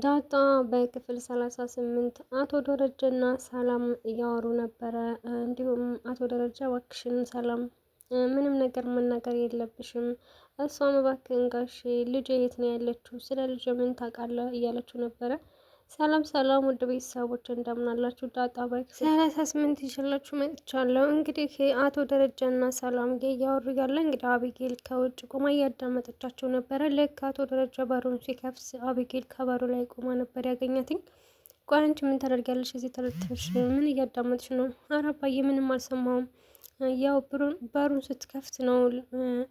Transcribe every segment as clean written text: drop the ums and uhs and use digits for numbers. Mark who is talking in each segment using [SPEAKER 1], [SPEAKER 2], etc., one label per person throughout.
[SPEAKER 1] ዳጣ በክፍል 38 አቶ ደረጀና ሰላም እያወሩ ነበረ። እንዲሁም አቶ ደረጀ እባክሽን ሰላም ምንም ነገር መናገር የለብሽም፣ እሷም እባክህን ጋሼ ልጄ የት ነው ያለችው? ስለ ልጄ ምን ታውቃለህ? እያለችው ነበረ። ሰላም ሰላም ውድ ቤተሰቦች እንደምን አላችሁ? ዳጣ በክፍል 38 ይዤላችሁ መጥቻለሁ። እንግዲህ አቶ ደረጀና ሰላም እያወሩ ያለ እንግዲህ አቢጌል ከውጭ ቆማ እያዳመጠቻቸው ነበረ። ልክ አቶ ደረጀ በሩን ሲከፍት አቢጌል ከበሩ ላይ ቆማ ነበር ያገኛትኝ። ቆይ አንቺ ምን ታደርጊያለሽ እዚህ ተለጥፈሽ? ምን እያዳመጥሽ ነው? ኧረ አባዬ ምንም አልሰማሁም። ያው በሩን ስትከፍት ነው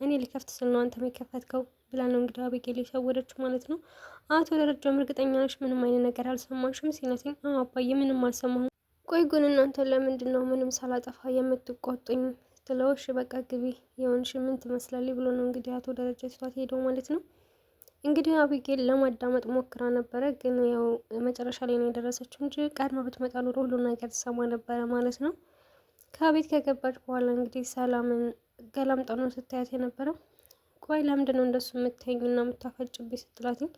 [SPEAKER 1] እኔ ሊከፍት ስል ነው አንተ የከፈትከው ብላ ነው እንግዲህ አቢጌል የሸወደችው ማለት ነው። አቶ ደረጃም እርግጠኛ ነሽ ምንም አይነት ነገር አልሰማሽም ሲላትኝ፣ አባዬ ምንም አልሰማሁም። ቆይ ግን እናንተ ለምንድን ነው ምንም ሳላጠፋ የምትቆጡኝ? ስትለው እሺ በቃ ግቢ የሆንሽ ምን ትመስላለች ብሎ ነው እንግዲህ አቶ ደረጃ ትቷት ሄደው ማለት ነው። እንግዲህ አቢጌል ለማዳመጥ ሞክራ ነበረ፣ ግን ያው መጨረሻ ላይ ነው የደረሰችው እንጂ ቀድማ ብትመጣ ኑሮ ሁሉ ነገር ትሰማ ነበረ ማለት ነው። ከቤት ከገባች በኋላ እንግዲህ ሰላምን ገላምጣ ነው ስታያት የነበረው። ቆይ ለምንድን ነው እንደሱ የምታይኝ እና የምታፈጭብኝ? ስትላትኝ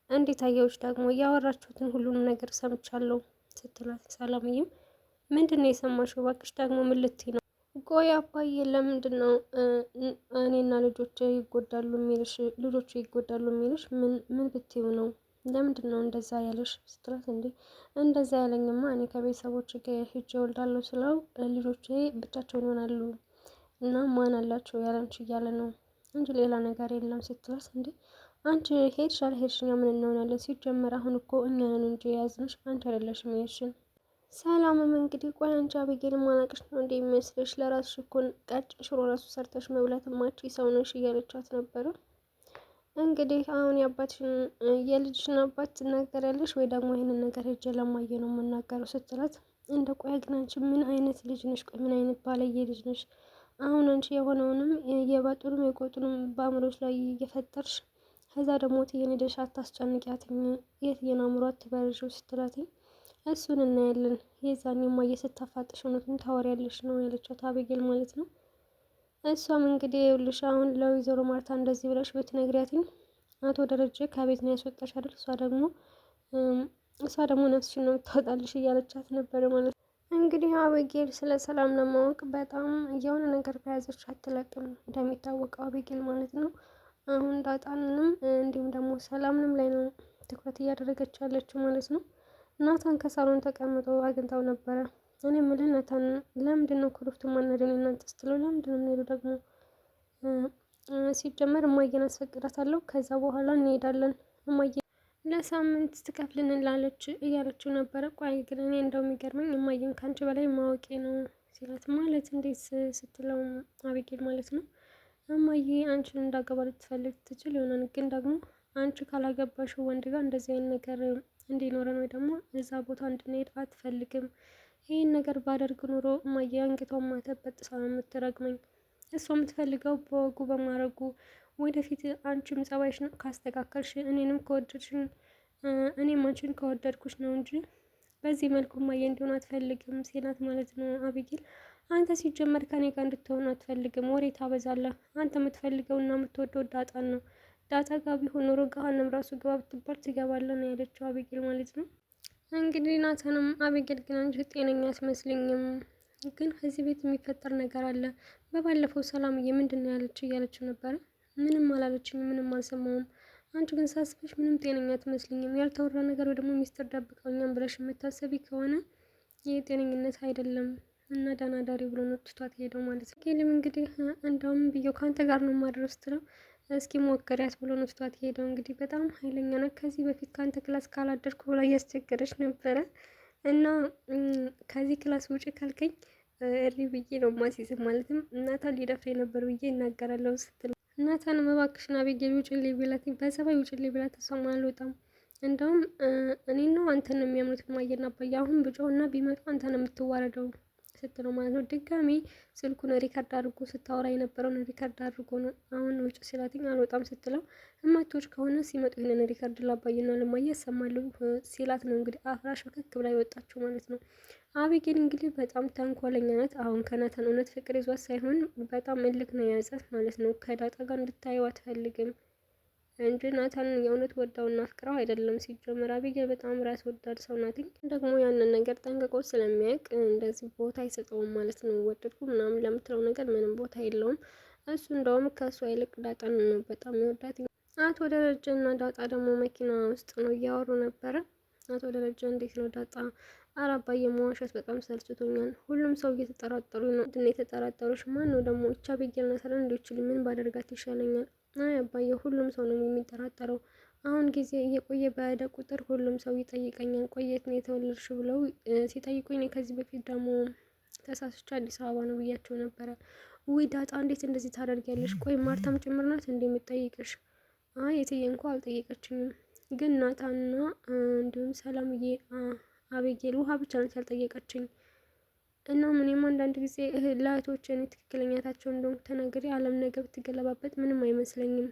[SPEAKER 1] እንዴት አየሁሽ? ደግሞ እያወራችሁትን ሁሉንም ነገር ሰምቻለሁ ስትላት፣ ሰላምዬም ምንድን ነው የሰማሽው? እባክሽ ደግሞ ምን ልትይ ነው? ቆይ አባዬ ለምንድን ነው እኔና ልጆቹ ይጎዳሉ የሚልሽ? ምን ብትይው ነው? ለምንድን ነው እንደዛ ያለሽ? ስትላት፣ እንዴ እንደዛ ያለኝማ እኔ ከቤተሰቦች ጋር ሂጄ እወልዳለሁ ስለው ልጆቼ ብቻቸውን ይሆናሉ እና ማን አላቸው ያለንች እያለ ነው እንጂ ሌላ ነገር የለም ስትላት፣ እንዴ አንቺ ሄድሽ አልሄድሽ እኛ ምን እንሆናለን? ሲጀመር አሁን እኮ እኛ ነን እንጂ የያዝንሽ አንቺ አይደለሽም የሄድሽን። ሰላምም እንግዲህ ቆይ አንቺ አቤጌል ማናቅሽ ነው እንደ የሚመስልሽ? ለራስሽ እኮ ቀጭን ሽሮ ራሱ ሰርተሽ መብላት ማቺ ሰው ነሽ እያለቻት ነበረ። እንግዲህ አሁን የአባትሽን የልጅሽን አባት ትናገሪያለሽ ወይ ደግሞ ይህንን ነገር ሄጄ ለማየ ነው የምናገረው ስትላት፣ እንደ ቆይ ግን አንቺ ምን አይነት ልጅ ነሽ? ቆይ ምን አይነት ባለየ ልጅ ነሽ? አሁን አንቺ የሆነውንም የባጡንም የቆጡንም በአእምሮች ላይ እየፈጠርሽ ከዛ ደግሞ ትየን ሄደሽ አታስጨንቂያትኝ፣ የትየን አእምሮ አትበርዥው ስትላትኝ፣ እሱን እናያለን የዛኔ ማየ ስታፋጥሽ እውነቱን ታወሪያለሽ ነው ያለቻት አቤጌል ማለት ነው። እሷም እንግዲህ ይኸውልሽ አሁን ለወይዘሮ ማርታ እንደዚህ ብለሽ ብትነግሪያትኝ አቶ ደረጀ ከቤት ነው ያስወጣሽ አይደል? እሷ ደግሞ ነፍስሽን ነው የምታወጣልሽ እያለቻት ነበር ማለት ነው። እንግዲህ አቤጌል ስለ ሰላም ለማወቅ በጣም የሆነ ነገር ከያዘች አትለቅም እንደሚታወቀው አቤጌል ማለት ነው። አሁን ዳጣንንም እንዲሁም ደግሞ ሰላምንም ላይ ነው ትኩረት እያደረገች ያለችው ማለት ነው። ናታን ከሳሎን ተቀምጦ አግኝታው ነበረ። እኔ የምልህ ናታን ለምንድን ነው ኩርፍቱ ማናደን እናንተ ስትለው፣ ለምንድን ነው የምንሄደው ደግሞ ሲጀመር እማዬን አስፈቅዳታለሁ ከዛ በኋላ እንሄዳለን እማዬ ለሳምንት ትከፍልንላለች እያለችው ነበረ። ቆይ ግን እኔ እንደው የሚገርመኝ እማዬን ከአንቺ በላይ ማወቄ ነው ሲላት፣ ማለት እንዴት ስትለው አቤጌል ማለት ነው። እማዬ አንቺን እንዳገባ ልትፈልግ ትችል ይሆናል፣ ግን ደግሞ አንቺ ካላገባሽው ወንድ ጋር እንደዚህ አይነት ነገር እንዲኖረን ወይ ደግሞ እዛ ቦታ እንድንሄድ አትፈልግም። ይህን ነገር ባደርግ ኑሮ እማዬ አንገቷን ማተበት ጥሳ ነው የምትረግመኝ። እሷ የምትፈልገው በወጉ በማድረጉ ወደፊት አንቺም ጸባይሽን ካስተካከልሽ እኔንም ከወደድሽን እኔም አንቺን ከወደድኩሽ ነው እንጂ በዚህ መልኩ እማዬ እንዲሆን አትፈልግም ሲላት ማለት ነው አቤጌል፣ አንተ ሲጀመር ከኔ ጋር እንድትሆን አትፈልግም፣ ወሬ ታበዛለህ። አንተ የምትፈልገው እና የምትወደው ዳጣን ነው። ዳጣ ጋር ቢሆን ኖሮ ገሃነም ራሱ ግባ ብትባል ትገባለህ ነው ያለችው አቤጌል ማለት ነው። እንግዲህ ናታንም አቤጌል ግን አንቺ ጤነኛ አትመስልኝም፣ ግን ከዚህ ቤት የሚፈጠር ነገር አለ። በባለፈው ሰላምዬ ምንድን ነው ያለች እያለችው ነበረ። ምንም አላለችኝ፣ ምንም አልሰማውም። አንቺ ግን ሳስበሽ ምንም ጤነኛ አትመስልኝም። ያልተወራ ነገር ወይ ደግሞ ሚስጥር ደብቀውኛም ብለሽ የምታሰቢ ከሆነ ይህ ጤነኝነት አይደለም እና ደህና ዳሪ ብሎ ነው ትቷት ሄደው ማለት ነው። ኬልም እንግዲህ እንደውም ብዬው ከአንተ ጋር ነው ማድረስ ስትለው እስኪ ሞከሪያት ብሎ ነው ትቷት ሄደው። እንግዲህ በጣም ኃይለኛ ነው። ከዚህ በፊት ከአንተ ክላስ ካላደርኩ ብላ እያስቸገረች ነበረ እና ከዚህ ክላስ ውጭ ካልከኝ እሪ ብዬ ነው ማሲዝም ማለትም እናቷን ሊደፍረኝ ነበር ብዬ እናገራለሁ ስትል እናቷን እባክሽን አቤጌል ውጭልኝ ቢላት በሰባይ ውጭልኝ ቢላት እሷም አልወጣም እንደውም እኔ ነው አንተን ነው የሚያምኑት እማዬና አባዬ፣ አሁን ብጮህ እና ቢመጡ አንተ ነው የምትዋረደው ስትለው ማለት ነው። ድጋሚ ስልኩን ሪካርድ አድርጎ ስታወራ የነበረውን ሪካርድ አድርጎ ነው አሁን ውጭ ሲላትኝ አልወጣም ስትለው፣ እማቶች ከሆነ ሲመጡ ይህንን ሪካርድ ላባዬና ለማየ ያሰማሉ ሲላት ነው እንግዲህ አፍራሽ በከክ ብላ ይወጣችሁ ማለት ነው። አቤጌል እንግዲህ በጣም ተንኮለኛ ናት። አሁን ከናታን እውነት ፍቅር ይዟት ሳይሆን በጣም እልክ ነው የያዛት ማለት ነው። ከዳጣ ጋር እንድታየው አትፈልግም። እንጂ ናታን የእውነት ወዳውና አፍቅረው አይደለም። ሲጀመር አቢጌል በጣም ራስ ወዳድ ሰው ናት። ደግሞ ያንን ነገር ጠንቅቆ ስለሚያውቅ እንደዚህ ቦታ አይሰጠውም ማለት ነው። ወደድኩ ምናምን ለምትለው ነገር ምንም ቦታ የለውም። እሱ እንደውም ከእሷ ይልቅ ዳጣን ነው በጣም ይወዳት። አቶ ደረጀ እና ዳጣ ደግሞ መኪና ውስጥ ነው እያወሩ ነበረ። አቶ ደረጀ እንዴት ነው ዳጣ? ኧረ አባዬ መዋሸት በጣም ሰልችቶኛል። ሁሉም ሰው እየተጠራጠሩ ነው። ምንድን ነው የተጠራጠሩሽ? ማን ነው ደግሞ? እቻ ቤጌል ነሰረ እንዶችል ምን ባደርጋት ይሻለኛል? አይ አባዬ ሁሉም ሰው ነው የሚጠራጠረው። አሁን ጊዜ እየቆየ በሄደ ቁጥር ሁሉም ሰው ይጠይቀኛል። ቆየት ነው የተወለድሽ ብለው ሲጠይቁኝ ከዚህ በፊት ደግሞ ተሳስቻ አዲስ አበባ ነው ብያቸው ነበረ። ውይ ዳጣ እንዴት እንደዚህ ታደርጊያለሽ? ቆይ ማርታም ጭምር ናት እንዴ የምትጠይቅሽ? አይ የትዬ እንኳ አልጠየቀችኝም፣ ግን ናታና እንዲሁም ሰላምዬ አቤጌል ውሃ ብቻ ናት ያልጠየቀችኝ። እና ምንም አንዳንድ ጊዜ ለእህቶች እኔ ትክክለኛታቸው እንደሆንኩ ተናግሬ አለም ነገር ብትገለባበት ምንም አይመስለኝም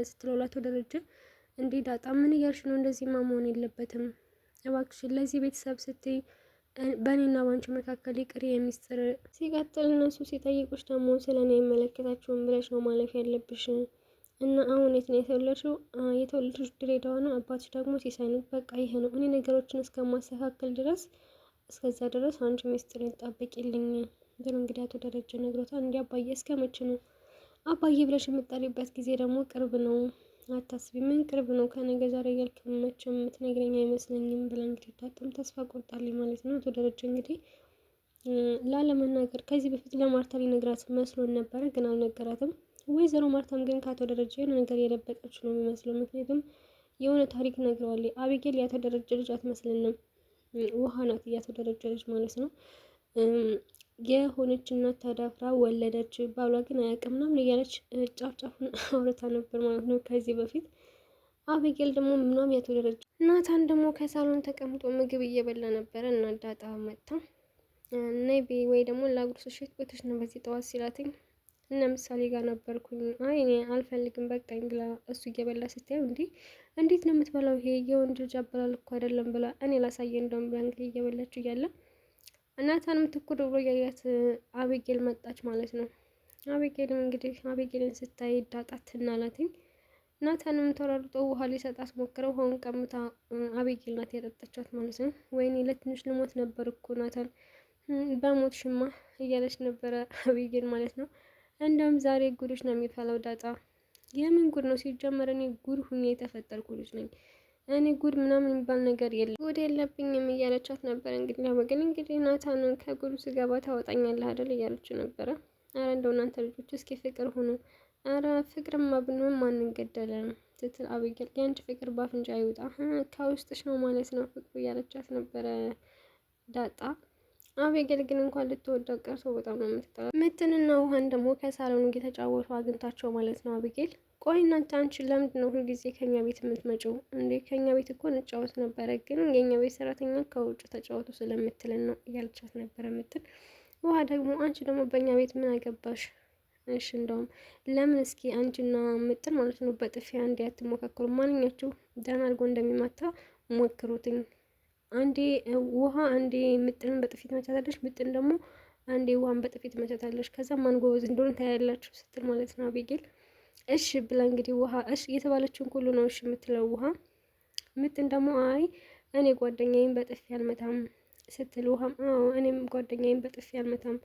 [SPEAKER 1] ስትለው ላቶ ደረጀ እንዲህ ዳጣ ምን እያልሽ ነው? እንደዚህማ መሆን የለበትም እባክሽን። ለዚህ ቤተሰብ ስትይ በእኔና ባንቺ መካከል ይቅር የሚስጥር ሲቀጥል እነሱ ሲጠይቁሽ ደግሞ ስለ እኔ አይመለከታቸውም ብለሽ ነው ማለፍ ያለብሽ። እና አሁን የት ነው የተወለድሽው? የተወለድሽ ድሬዳዋ ነው። አባትሽ ደግሞ ሲሳይ ነው። በቃ ይሄ ነው። እኔ ነገሮችን እስከማስተካከል ድረስ እስከዛ ድረስ አንቺ ሚስጥሬን ጠብቂልኝ ብሎ እንግዲህ አቶ ደረጀ ነግሮታል። እንዲህ አባዬ እስከ መቼ ነው አባዬ ብለሽ የምጠሪበት ጊዜ ደግሞ ቅርብ ነው፣ አታስቢ። ምን ቅርብ ነው? ከነገ ዛሬ እያልክ መቼም የምትነግረኝ አይመስለኝም ብላ እንግዲህ በጣም ተስፋ ቆርጣለች ማለት ነው። አቶ ደረጀ እንግዲህ ላለመናገር ከዚህ በፊት ለማርታ ሊነግራት መስሎን ነበረ፣ ግን አልነገራትም። ወይዘሮ ማርታም ግን ከአቶ ደረጀ የሆነ ነገር የደበቀች ነው የሚመስለው። ምክንያቱም የሆነ ታሪክ ነግረዋለች። አቢጌል የአቶ ደረጀ ልጅ አትመስልንም፣ ውሃ ናት የአቶ ደረጀ ልጅ ማለት ነው። የሆነች እናት ተዳፍራ ወለደች፣ ባሏ ግን አያውቅም ምናምን እያለች ጫፍጫፉን አውርታ ነበር ማለት ነው ከዚህ በፊት። አቢጌል ደግሞ ምናምን የአቶ ደረጀ ናታን ደግሞ ከሳሎን ተቀምጦ ምግብ እየበላ ነበረ እና ዳጣ መጣ ነይ ወይ ደግሞ ላጉርስሽ ቤትሽ ነው በዚህ ጠዋት ሲላትኝ እነ ምሳሌ ጋር ነበርኩኝ። አይ እኔ አልፈልግም በቃኝ ብላ እሱ እየበላ ስታየው እንዴት ነው የምትበላው? ይሄ የወንድ ልጅ አበላል እኮ አይደለም ብላ እኔ ላሳየ እንደውም ብላ እንግዲህ እየበላችሁ እያለ እናታንም ትኩር ብሎ ያያት አቤጌል መጣች ማለት ነው። አቤጌልም እንግዲህ አቤጌልን ስታይ ዳጣት ትናላትኝ። ናታንም ተሯሩጦ ውሃ ሊሰጣት ሞክረው ውሃውን ቀምታ አቤጌል ናት ያጠጣቻት ማለት ነው። ወይኔ ለትንሽ ልሞት ነበር እኮ ናታን በሞት ሽማ እያለች ነበረ አቤጌል ማለት ነው። እንደውም ዛሬ ጉድሽ ነው የሚፈላው ዳጣ። የምን ጉድ ነው? ሲጀመር እኔ ጉድ ሁኜ የተፈጠርኩ ልጅ ነኝ። እኔ ጉድ ምናምን የሚባል ነገር የለም፣ ጉድ የለብኝም እያለቻት ነበር። እንግዲህ ለወገን እንግዲህ ናታን ከጉዱ ስገባ ታወጣኛለህ አይደል እያለችው ነበረ። አረ እንደው እናንተ ልጆች እስኪ ፍቅር ሁኑ። አረ ፍቅርማ ብንሆን ማንን ገደለ ስትል አቤጌል የአንቺ ፍቅር ባፍንጫ ይውጣ ከውስጥሽ ነው ማለት ነው ፍቅሩ እያለቻት ነበረ ዳጣ። አቤጌል ግን እንኳን ልትወደው ቀርቶ በጣም ነው የምትጠላ። ምትንና ውሃን ደግሞ ከሳሎኑ እየተጫወቱ አግኝታቸው ማለት ነው። አቤጌል ቆይ እናንተ አንቺ ለምንድን ነው ሁልጊዜ ከኛ ቤት የምትመጪው እንዴ? ከኛ ቤት እኮ እንጫወት ነበረ፣ ግን የኛ ቤት ሰራተኛ ከውጭ ተጫወቱ ስለምትለን ነው እያለቻት ነበረ ምትን። ውሃ ደግሞ አንቺ ደግሞ በእኛ ቤት ምን አገባሽ? እሺ እንደውም ለምን እስኪ አንቺና ምጥን ማለት ነው በጥፊያ እንዲ አትሞካከሩ? ማንኛችሁ ደህና አድርጎ እንደሚማታ ሞክሩትኝ። አንዴ ውሃ አንዴ ምጥንን በጥፊት መቻታለች፣ ምጥን ደግሞ አንዴ ውሃን በጥፊት መቻታለች። ከዛ ማን ጎበዝ እንደሆነ ታያላችሁ ስትል ማለት ነው አቤጌል። እሺ ብላ እንግዲህ ውሃ እሺ የተባለችውን ሁሉ ነው እሺ የምትለው ውሃ። ምጥን ደግሞ አይ እኔ ጓደኛዬን በጥፊ አልመታም ስትል ውሃም አዎ እኔም ጓደኛዬን በጥፊ አልመታም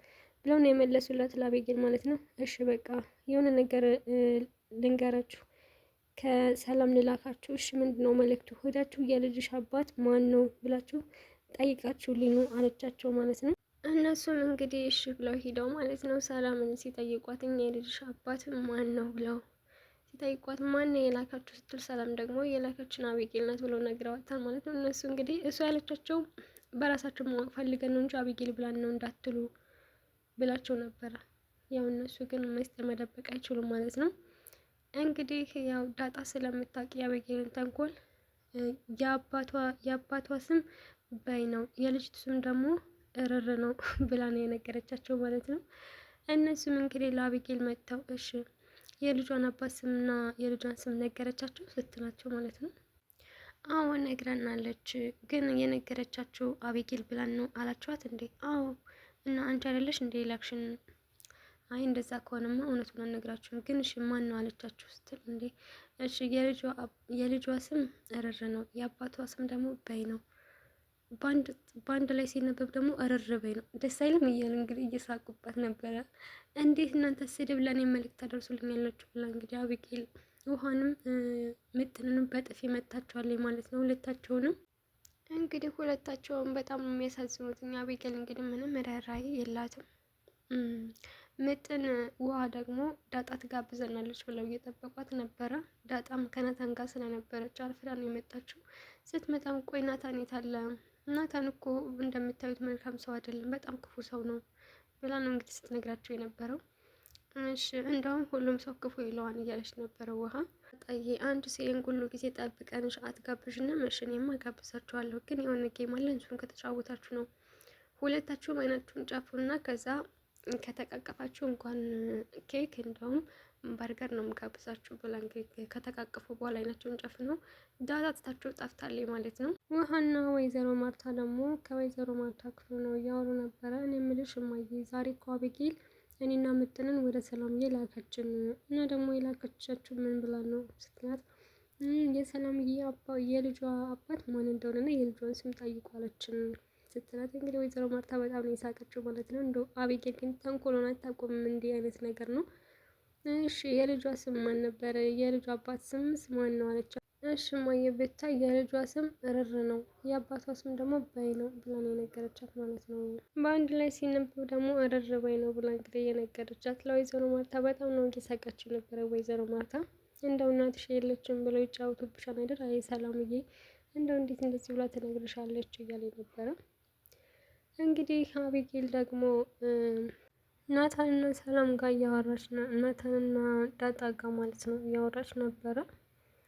[SPEAKER 1] ብለው ነው የመለሱላት ለአቤጌል ማለት ነው። እሺ በቃ የሆነ ነገር ልንገራችሁ ከሰላም ልላካችሁ። እሺ ምንድን ነው መልእክቱ? ሄዳችሁ የልጅሽ አባት ማን ነው ብላችሁ ጠይቃችሁ ሊኑ አለቻቸው ማለት ነው። እነሱም እንግዲህ እሺ ብለው ሂደው ማለት ነው ሰላምን ሲጠይቋት እኛ የልጅሽ አባት ማን ነው ብለው ሲጠይቋት ማን ነው የላካችሁ ስትል ሰላም ደግሞ የላካችን አቤጌል ናት ብለው ነግረዋታል ማለት ነው። እነሱ እንግዲህ እሱ ያለቻቸው በራሳቸው ማወቅ ፈልገን ነው እንጂ አቤጌል ብላን ነው እንዳትሉ ብላቸው ነበረ። ያው እነሱ ግን ምስጢር መደበቅ አይችሉም ማለት ነው። እንግዲህ ያው ዳጣ ስለምታውቅ የአቤጌልን ተንኮል የአባቷ ስም በይ ነው የልጅቱ ስም ደግሞ እርር ነው ብላ ነው የነገረቻቸው ማለት ነው። እነሱም እንግዲህ ለአቤጌል መጥተው እሺ የልጇን አባት ስምና የልጇን ስም ነገረቻቸው ስትላቸው ማለት ነው። አዎ ነግረናለች፣ ግን የነገረቻቸው አቤጌል ብላን ነው አላችኋት እንዴ? አዎ እና አንቺ አይደለሽ እንዴ ላክሽን? አይ እንደዛ ከሆነማ እውነቱን አልነግራችሁም፣ ግን እሺ ማን ነው አለቻችሁ ስትል እንዴ እሺ የልጇ ስም እርር ነው፣ የአባቷ ስም ደግሞ በይ ነው። በአንድ ላይ ሲነበብ ደግሞ እርር በይ ነው። ደስ አይልም እያሉ እንግዲህ እየሳቁበት ነበረ። እንዴት እናንተ ስድብ ለእኔ መልዕክት ታደርሱልኛላችሁ ብላ እንግዲህ አቢጌል ውሃንም ምጥንንም በጥፊ መታቸዋለች ማለት ነው። ሁለታቸውንም እንግዲህ ሁለታቸውን በጣም የሚያሳዝኑት። አቢጌል እንግዲህ ምንም ርህራሄ የላትም። ምጥን ውሃ ደግሞ ዳጣ ትጋብዘናለች ብለው እየጠበቋት ነበረ። ዳጣም ከናታን ጋር ስለነበረች አርፍዳ ነው የመጣችው። ስትመጣም ቆይ ናታን የት አለ? ናታን እኮ እንደምታዩት መልካም ሰው አይደለም፣ በጣም ክፉ ሰው ነው ብላ ነው እንግዲህ ስትነግራቸው የነበረው። እሺ እንደውም ሁሉም ሰው ክፉ ይለዋን እያለች ነበረ ውሃ። ጣዬ አንድ ሲሄን ሁሉ ጊዜ ጠብቀን አትጋብዥና መሽን ጋብዛችኋለሁ፣ ግን የሆነ ጌም አለ እሱን ከተጫወታችሁ ነው ሁለታችሁም አይናችሁን ጨፉና ከዛ ከተቃቀፋችሁ እንኳን ኬክ እንደውም በርገር ነው የምጋብዛችሁ ብላ እንግዲህ ከተቃቀፉ በኋላ አይናቸውን ጨፍነው ዳጣ ትታቸው ጠፍታለች ማለት ነው። ውሃና ወይዘሮ ማርታ ደግሞ ከወይዘሮ ማርታ ክፍል ነው እያወሩ ነበረ። እኔ የምልሽ እማዬ ዛሬ እኮ አቢጌል እኔና ምጥንን ወደ ሰላምዬ ላከችን እና ደግሞ የላከቻችሁ ምን ብላ ነው ስትላት የሰላምዬ የልጇ አባት ማን እንደሆነና የልጇን ስም ጠይቋለችን ስትላት እንግዲህ ወይዘሮ ማርታ በጣም ነው የሳቀችው ማለት ነው። እንደው አቢጌል ግን ተንኮሎን አታውቁም፣ እንዲህ አይነት ነገር ነው። እሺ የልጇ ስም ማን ነበረ? የልጇ አባት ስምስ ማን ነው አለቻት። እሺ እማዬ ብታይ የልጇ ስም እርር ነው፣ የአባቷ ስም ደግሞ በይ ነው ብላ ነው የነገረቻት ማለት ነው። በአንድ ላይ ሲነበብ ደግሞ እርር በይ ነው ብላ እንግዲህ የነገረቻት ለወይዘሮ ማርታ በጣም ነው እየሳቀችው ነበረ። ወይዘሮ ማርታ እንደው እናትሽ የለችም ብለው ይጫወቱብሻል አይደል? አይ ሰላምዬ እንደው እንዴት እንደዚህ ብላ ትነግርሻለች እያለ ነበረ። እንግዲህ አቢጌል ደግሞ ናታንና ሰላም ጋር እያወራች ነው። ናታንና ዳጣ ጋር ማለት ነው እያወራች ነበረ።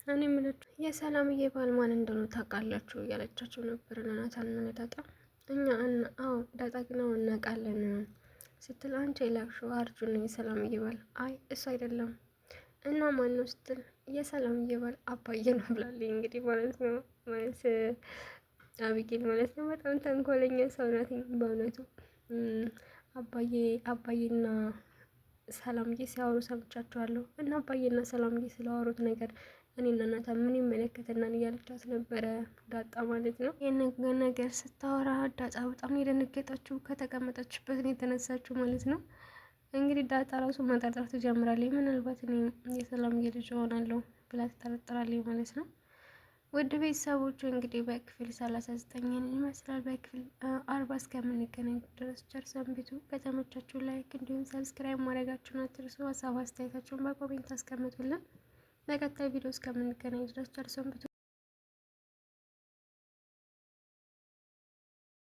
[SPEAKER 1] እኔ የምለችው የሰላምዬ ባል ማን እንደሆነ ታውቃላችሁ እያለቻቸው ነበር ናታንና ዳጣ። እኛ አዎ ዳጣ ግን አሁን እናውቃለን ስትል አንቺ የላክሽው አርጁን ነው የሰላምዬ ባል። አይ እሱ አይደለም እና ማን ነው ስትል የሰላምዬ ባል አባዬ ነው ብላለች። እንግዲህ ማለት ነው ማለት አቢጌል ማለት ነው በጣም ተንኮለኛ ሰው ናት በእውነቱ። አባዬና ሰላምዬ ሲያወሩ ሰምቻቸዋለሁ እና አባዬና ሰላምዬ ስላወሩት ነገር እኔና እናታ ምን ይመለከተናል እያለቻት ነበረ ዳጣ ማለት ነው። ይህን ነገር ስታወራ ዳጣ በጣም የደነገጠችው ከተቀመጠችበት ነው የተነሳችው ማለት ነው። እንግዲህ ዳጣ ራሱ መጠርጠር ትጀምራለች። ምናልባት እኔ የሰላምዬ ልጅ ሆናለሁ ብላ ትጠረጥራለች ማለት ነው። ውድ ቤተሰቦቹ እንግዲህ በክፍል 39 ይመስላል። በክፍል 40 እስከምንገናኝ ድረስ ቸር ሰንብቱ። ከተመቻችሁ ላይክ እንዲሁም ሰብስክራይብ ማድረጋችሁን አትርሱ። ሀሳብ አስተያየታችሁን በኮሜንት አስቀምጡልን። በቀጣይ ቪዲዮ እስከምንገናኝ ድረስ ቸር ሰንብቱ።